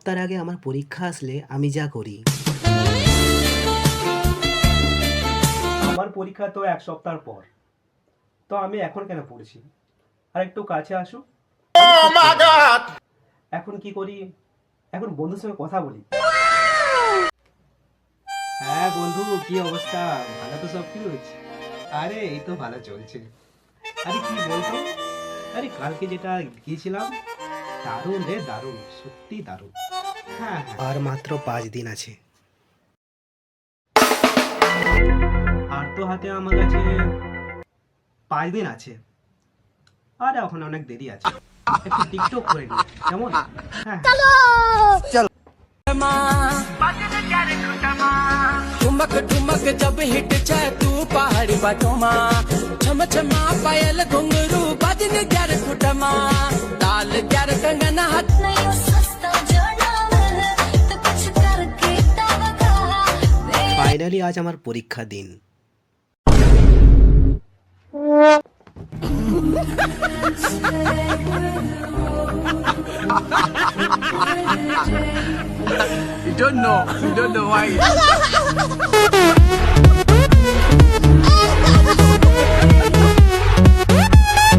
সপ্তাহ আগে আমার পরীক্ষা আসলে আমি যা করি। আমার পরীক্ষা তো 1 সপ্তাহ পর, তো আমি এখন কেন পড়ছি? আর একটু কাছে আসো। এখন কি করি? এখন বন্ধুর সঙ্গে কথা বলি। হ্যাঁ বন্ধু, কি অবস্থা? ভালো তো সব কি হচ্ছে? আরে এই তো ভালো চলছে। আরে কি বলতো, আরে কালকে যেটা গিয়েছিলাম, দারুণ রে দারুণ, সত্যি দারুণ। হ্যাঁ হ্যাঁ, আর মাত্র 5 দিন আছে। আর তো হাতে আমার কাছে 5 দিন আছে। আর এখন অনেক দেরি আছে, একটু টিকটক করে নি কেমন? হ্যাঁ ठुमक ठुमक जब हिट जाए तू पहाड़ी बाटोमा छम छमा पायल घुंगरू बजन ग्यार फुटमा ताल ग्यार कंगना हाथ ফাইনালি আজ আমার পরীক্ষা দিন। You don't know why.